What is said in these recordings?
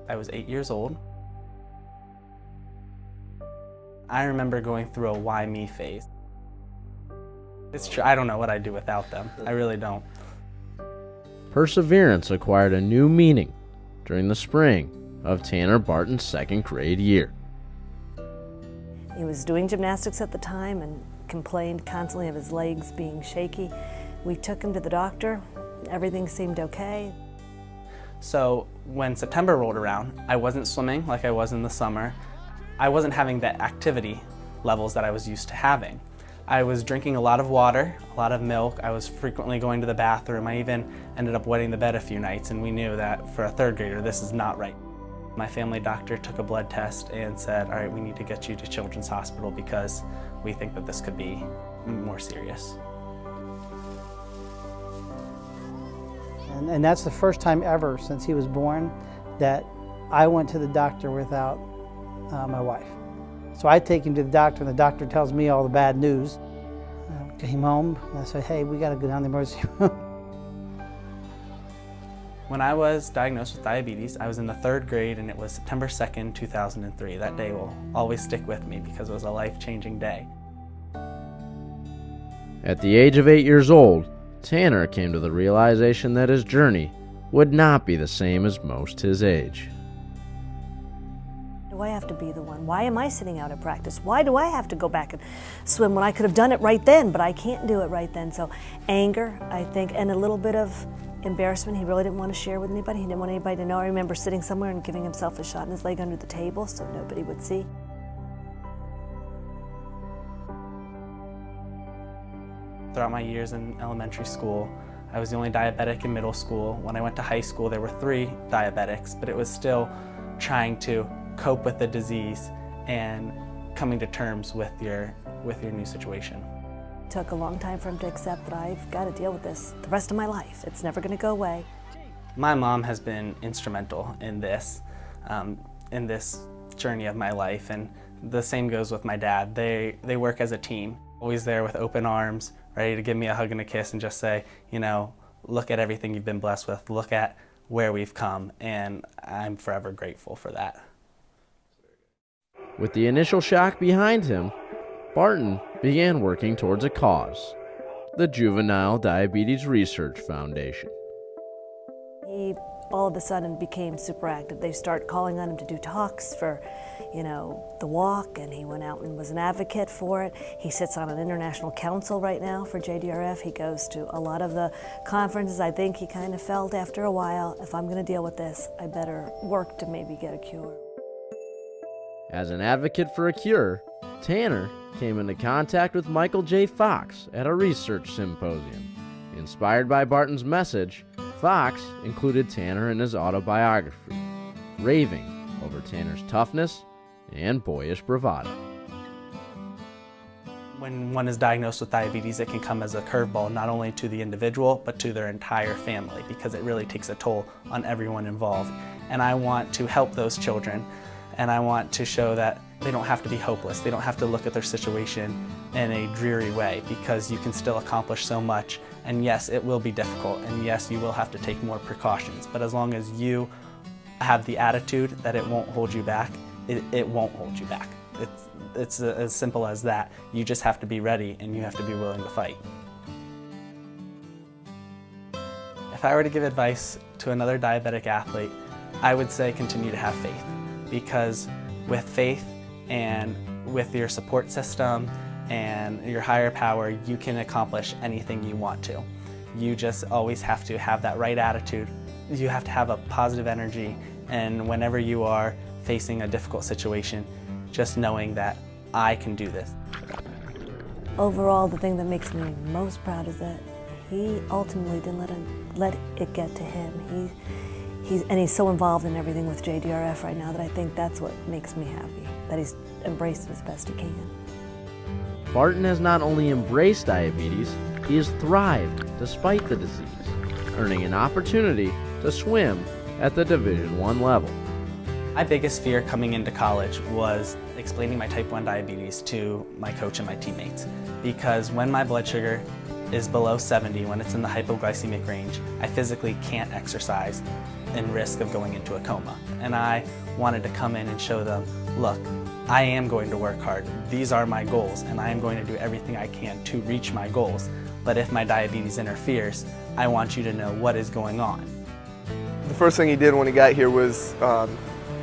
I was 8 years old. I remember going through a why me phase. It's true, I don't know what I'd do without them. I really don't. Perseverance acquired a new meaning during the spring of Tanner Barton's second grade year. He was doing gymnastics at the time and complained constantly of his legs being shaky. We took him to the doctor. Everything seemed okay. So when September rolled around, I wasn't swimming like I was in the summer. I wasn't having the activity levels that I was used to having. I was drinking a lot of water, a lot of milk. I was frequently going to the bathroom. I even ended up wetting the bed a few nights, and we knew that for a third grader, this is not right. My family doctor took a blood test and said, all right, we need to get you to Children's Hospital because we think that this could be more serious. And that's the first time ever since he was born that I went to the doctor without my wife. So I take him to the doctor, and the doctor tells me all the bad news. I came home, and I said, hey, we got to go down to the emergency room. When I was diagnosed with diabetes, I was in the third grade, and it was September 2nd, 2003. That day will always stick with me because it was a life-changing day. At the age of 8 years old, Tanner came to the realization that his journey would not be the same as most his age. Do I have to be the one? Why am I sitting out at practice? Why do I have to go back and swim when I could have done it right then, but I can't do it right then? So anger, I think, and a little bit of embarrassment. He really didn't want to share with anybody. He didn't want anybody to know. I remember sitting somewhere and giving himself a shot in his leg under the table so nobody would see. Throughout my years in elementary school, I was the only diabetic in middle school. When I went to high school, there were 3 diabetics, but it was still trying to cope with the disease and coming to terms with your new situation. It took a long time for him to accept that I've got to deal with this the rest of my life. It's never going to go away. My mom has been instrumental in this journey of my life, and the same goes with my dad. They work as a team, always there with open arms, ready to give me a hug and a kiss and just say, you know, look at everything you've been blessed with, look at where we've come, and I'm forever grateful for that. With the initial shock behind him, Barton began working towards a cause, the Juvenile Diabetes Research Foundation. He all of a sudden became super active. They start calling on him to do talks for, you know, the walk, and he went out and was an advocate for it. He sits on an international council right now for JDRF. He goes to a lot of the conferences. I think he kind of felt after a while, if I'm going to deal with this, I better work to maybe get a cure. As an advocate for a cure, Tanner came into contact with Michael J. Fox at a research symposium. Inspired by Barton's message, Fox included Tanner in his autobiography, raving over Tanner's toughness and boyish bravado. When one is diagnosed with diabetes, it can come as a curveball not only to the individual, but to their entire family, because it really takes a toll on everyone involved. And I want to help those children, and I want to show that they don't have to be hopeless. They don't have to look at their situation in a dreary way, because you can still accomplish so much. And yes, it will be difficult, and yes, you will have to take more precautions. But as long as you have the attitude that it won't hold you back, it won't hold you back. It's as simple as that. You just have to be ready, and you have to be willing to fight. If I were to give advice to another diabetic athlete, I would say continue to have faith, because with faith and with your support system and your higher power, you can accomplish anything you want to. You just always have to have that right attitude. You have to have a positive energy, and whenever you are facing a difficult situation, just knowing that I can do this. Overall, the thing that makes me most proud is that he ultimately didn't let it get to him. He's so involved in everything with JDRF right now that I think that's what makes me happy, that he's embraced it as best he can. Barton has not only embraced diabetes, he has thrived despite the disease, earning an opportunity to swim at the Division I level. My biggest fear coming into college was explaining my type 1 diabetes to my coach and my teammates, because when my blood sugar is below 70, when it's in the hypoglycemic range, I physically can't exercise. in risk of going into a coma. And I wanted to come in and show them, look, I am going to work hard. These are my goals, and I am going to do everything I can to reach my goals. But if my diabetes interferes, I want you to know what is going on. The first thing he did when he got here was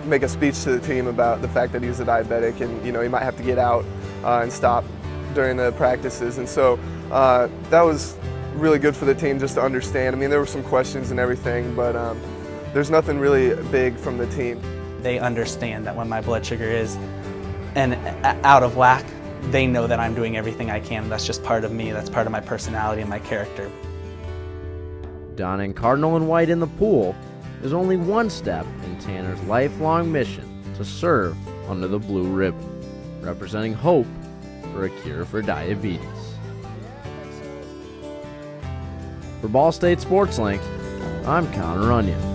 make a speech to the team about the fact that he was a diabetic, and he might have to get out and stop during the practices. And so that was really good for the team just to understand. I mean, there were some questions and everything, but there's nothing really big from the team. They understand that when my blood sugar is out of whack, they know that I'm doing everything I can. That's just part of me. That's part of my personality and my character. Donning cardinal and white in the pool is only one step in Tanner's lifelong mission to serve under the blue ribbon, representing hope for a cure for diabetes. For Ball State Sports Link, I'm Connor Onion.